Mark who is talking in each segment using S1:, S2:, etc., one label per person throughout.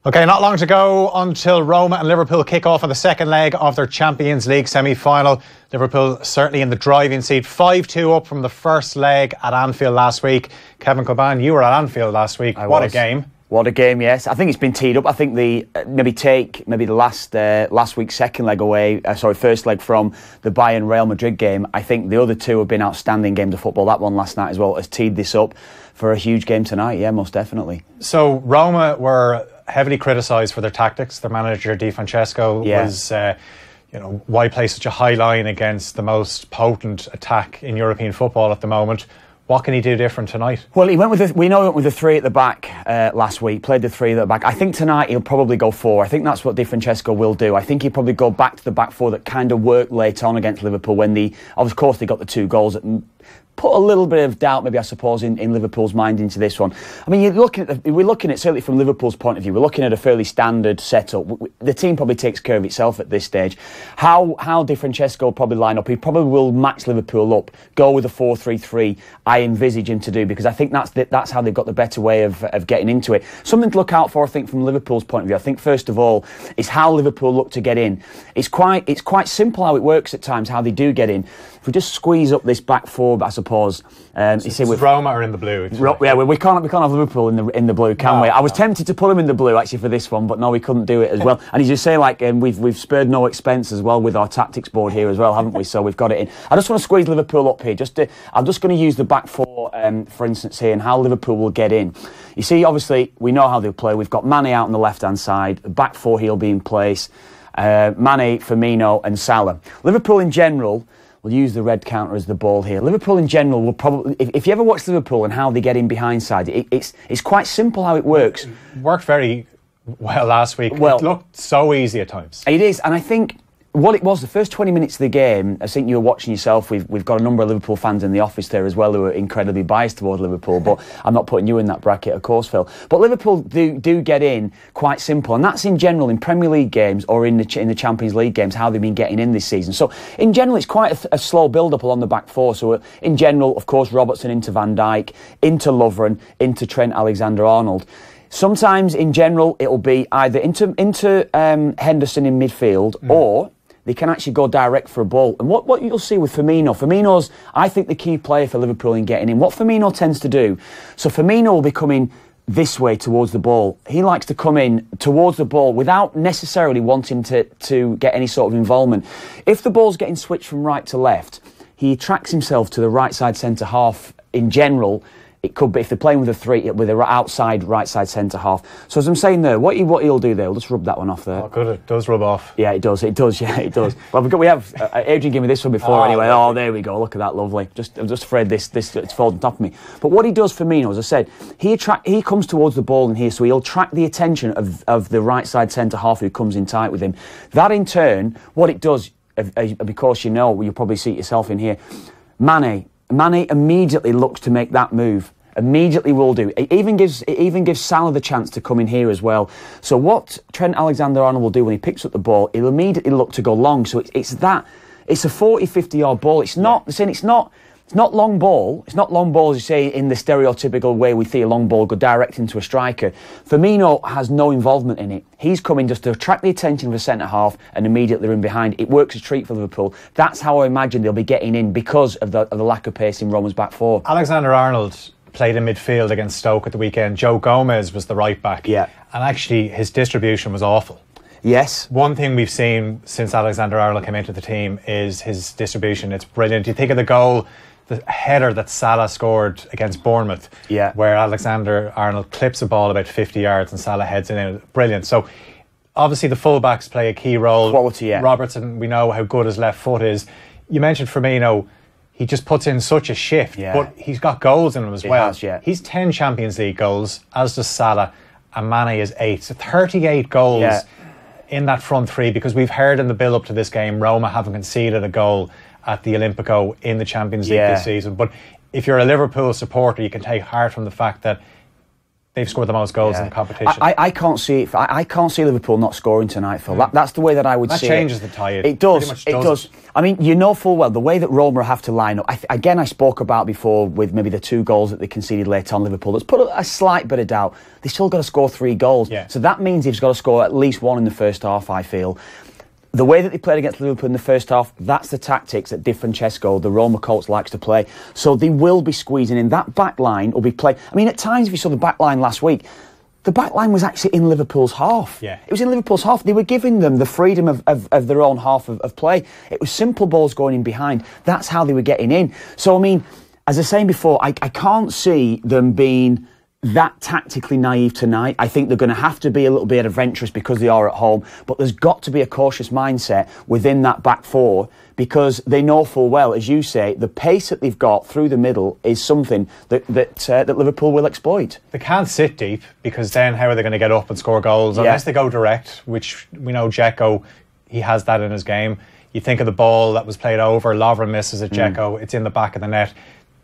S1: Okay, not long to go until Roma and Liverpool kick off on the second leg of their Champions League semi-final. Liverpool certainly in the driving seat, 5-2 up from the first leg at Anfield last week. Kevin Kilbane, you were at Anfield last week. What a game.
S2: What a game, yes. I think it's been teed up. I think the last week's second leg away, first leg from the Bayern Real Madrid game. I think the other two have been outstanding games of football. That one last night as well has teed this up for a huge game tonight. Yeah, most definitely.
S1: So Roma were heavily criticised for their tactics. Their manager Di Francesco was, why play such a high line against the most potent attack in European football at the moment? What can he do different tonight?
S2: Well, he went with the three at the back last week. Played the three at the back. I think tonight he'll probably go four. I think that's what Di Francesco will do. I think he'll probably go back to the back four that kind of worked late on against Liverpool when of course they got the two goals that put a little bit of doubt, maybe I suppose, in Liverpool's mind into this one. I mean, we're looking at certainly from Liverpool's point of view, we're looking at a fairly standard setup. The team probably takes care of itself at this stage. How Di Francesco will probably line up, he probably will match Liverpool up, go with a 4-3-3. I envisage him to do, because I think that's how they've got the better way of getting into it. Something to look out for, I think, from Liverpool's point of view. I think first of all is how Liverpool look to get in. It's quite simple how it works at times, how they do get in. If we just squeeze up this back four, I suppose.
S1: With Roma are in the blue.
S2: Yeah, we can't have Liverpool in the blue, can we? I was tempted to put them in the blue actually for this one, but no, we couldn't do it as well. And as you say, we've spared no expense as well with our tactics board here as well, haven't we? So we've got it in. I just want to squeeze Liverpool up here. I'm just going to use the back four, for instance, here, and how Liverpool will get in. You see, obviously, we know how they'll play. We've got Mane out on the left-hand side. The back four he'll be in place. Mane, Firmino, and Salah. Liverpool in general. We'll use the red counter as the ball here. Liverpool in general will probably, if you ever watch Liverpool and how they get in behind side, it's quite simple how it works.
S1: It worked very well last week. Well, it looked so easy at times.
S2: It is, and I think what it was, the first 20 minutes of the game, I think you were watching yourself, we've got a number of Liverpool fans in the office there as well who are incredibly biased towards Liverpool, but I'm not putting you in that bracket, of course, Phil. But Liverpool do get in quite simple, and that's in general in Premier League games or in the Champions League games, how they've been getting in this season. So in general, it's quite a slow build-up along the back four. So in general, of course, Robertson into Van Dijk, into Lovren, into Trent Alexander-Arnold. Sometimes, in general, it'll be either into Henderson in midfield or they can actually go direct for a ball. And what you'll see with Firmino's, I think, the key player for Liverpool in getting in. What Firmino tends to do, so Firmino will be coming this way towards the ball. He likes to come in towards the ball without necessarily wanting to get any sort of involvement. If the ball's getting switched from right to left, he attracts himself to the right side centre half in general. It could be, if they're playing with a three, with an outside right side centre half. So as I'm saying there, what he'll do there, we'll just rub that one off there.
S1: Oh, good, it does rub off.
S2: Yeah, it does, yeah, it does. Well, we have Adrian gave me this one before anyway. Oh, there we go, look at that, lovely. I'm just afraid this it's falling on top of me. But what he does, Firmino, as I said, he comes towards the ball in here, so he'll attract the attention of the right side centre half who comes in tight with him. That in turn, what it does, because you'll probably see it yourself in here, Mane immediately looks to make that move. Immediately will do. It even gives Salah the chance to come in here as well. So what Trent Alexander-Arnold will do when he picks up the ball, he'll immediately look to go long. So it's a 40-50 yard ball. It's not long ball. It's not long ball, as you say, in the stereotypical way we see a long ball go direct into a striker. Firmino has no involvement in it. He's coming just to attract the attention of the centre half and immediately in behind. It works a treat for Liverpool. That's how I imagine they'll be getting in because of the lack of pace in Roma's back four.
S1: Alexander-Arnold played in midfield against Stoke at the weekend. Joe Gomez was the right back.
S2: Yeah.
S1: And actually his distribution was awful.
S2: Yes.
S1: One thing we've seen since Alexander-Arnold came into the team is his distribution. It's brilliant. You think of the goal, the header that Salah scored against Bournemouth, where Alexander-Arnold clips a ball about 50 yards and Salah heads in. Brilliant. So obviously the fullbacks play a key role.
S2: Quality, yeah.
S1: Robertson, we know how good his left foot is. You mentioned Firmino. He just puts in such a shift, but he's got goals in him as well. He's 10 Champions League goals, as does Salah, and Mane is 8. So 38 goals in that front three, because we've heard in the build-up to this game, Roma haven't conceded a goal at the Olimpico in the Champions League this season. But if you're a Liverpool supporter, you can take heart from the fact that they've scored the most goals in the competition.
S2: I can't see it. I can't see Liverpool not scoring tonight, Phil. That's the way that I would see it.
S1: That changes the tie.
S2: It does. It does. I mean, you know full well the way that Roma have to line up. Again, I spoke about before with maybe the 2 goals that they conceded late on Liverpool. That's put a slight bit of doubt. They still got to score 3 goals.
S1: Yeah.
S2: So that means they've got to score at least 1 in the first half, I feel. The way that they played against Liverpool in the first half, that's the tactics that Di Francesco, the Roma coach, likes to play. So they will be squeezing in. That back line will be played. I mean, at times, if you saw the back line last week, the back line was actually in Liverpool's half.
S1: Yeah.
S2: It was in Liverpool's half. They were giving them the freedom of their own half of play. It was simple balls going in behind. That's how they were getting in. So, I mean, as I was saying before, I can't see them being that tactically naive tonight. I think they're going to have to be a little bit adventurous because they are at home, but there's got to be a cautious mindset within that back 4 because they know full well, as you say, the pace that they've got through the middle is something that Liverpool will exploit.
S1: They can't sit deep because then how are they going to get up and score goals unless they go direct, which we know Dzeko, he has that in his game. You think of the ball that was played over, Lovren misses at Dzeko, it's in the back of the net.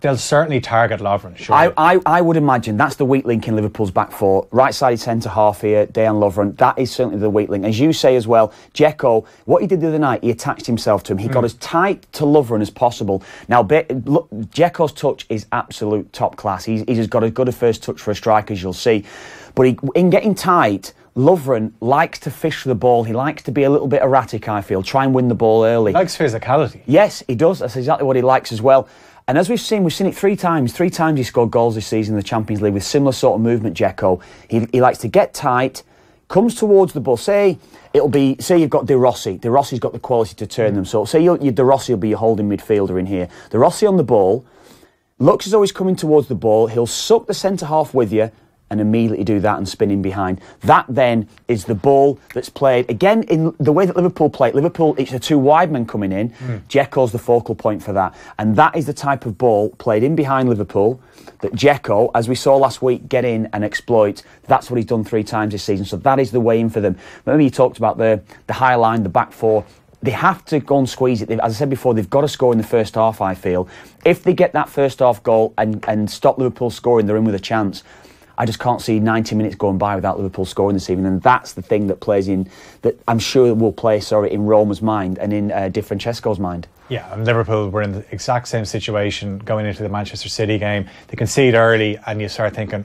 S1: They'll certainly target Lovren, sure.
S2: I would imagine that's the weak link in Liverpool's back 4. Right-sided centre-half here, Dejan Lovren. That is certainly the weak link. As you say as well, Dzeko, what he did the other night, he attached himself to him. He got as tight to Lovren as possible. Now, look, Dzeko's touch is absolute top class. He's got as good a first touch for a striker, as you'll see. But in getting tight, Lovren likes to fish for the ball. He likes to be a little bit erratic, I feel. Try and win the ball early.
S1: He likes physicality.
S2: Yes, he does. That's exactly what he likes as well. And as we've seen it 3 times. 3 times he scored goals this season in the Champions League with similar sort of movement, Dzeko. He likes to get tight, comes towards the ball. Say you've got De Rossi. De Rossi's got the quality to turn them. So say De Rossi will be your holding midfielder in here. De Rossi on the ball, looks as though he's coming towards the ball. He'll suck the centre-half with you and immediately do that and spin in behind. That then is the ball that's played. Again, in the way that Liverpool play, it's the 2 wide men coming in. Dzeko's the focal point for that. And that is the type of ball played in behind Liverpool that Dzeko, as we saw last week, get in and exploit. That's what he's done 3 times this season. So that is the way in for them. Remember you talked about the high line, the back 4. They have to go and squeeze it. As I said before, they've got to score in the first half, I feel. If they get that first half goal and stop Liverpool scoring, they're in with a chance. I just can't see 90 minutes going by without Liverpool scoring this evening, and that's the thing that plays in, that I'm sure will play, in Roma's mind and in Di Francesco's mind.
S1: Yeah, and Liverpool were in the exact same situation going into the Manchester City game. They concede early, and you start thinking,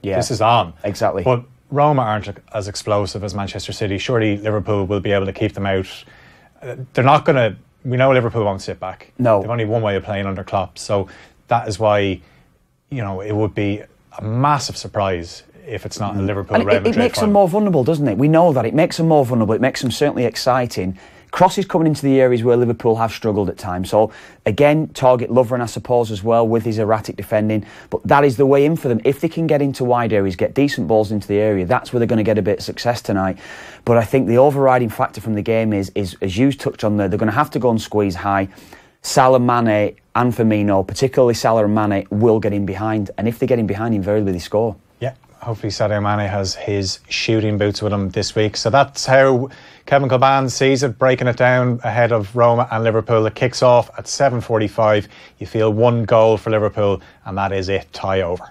S1: this is on.
S2: Exactly.
S1: But Roma aren't as explosive as Manchester City. Surely Liverpool will be able to keep them out. They're not going to... We know Liverpool won't sit back.
S2: No.
S1: They've only one way of playing under Klopp, so that is why, it would be a massive surprise if it's not a Liverpool Real Madrid
S2: it makes them more vulnerable, doesn't it? We know that. It makes them more vulnerable. It makes them certainly exciting. Crosses coming into the areas where Liverpool have struggled at times. So, again, target Lovren, I suppose, as well, with his erratic defending. But that is the way in for them. If they can get into wide areas, get decent balls into the area, that's where they're going to get a bit of success tonight. But I think the overriding factor from the game is as you touched on there, they're going to have to go and squeeze high. Salah, Mane and Firmino, particularly Salah and Mane, will get in behind. And if they get in behind, invariably they score.
S1: Yeah, hopefully Sadio Mane has his shooting boots with him this week. So that's how Kevin Kilbane sees it, breaking it down ahead of Roma and Liverpool. It kicks off at 7:45. You feel 1 goal for Liverpool, and that is it, tie over.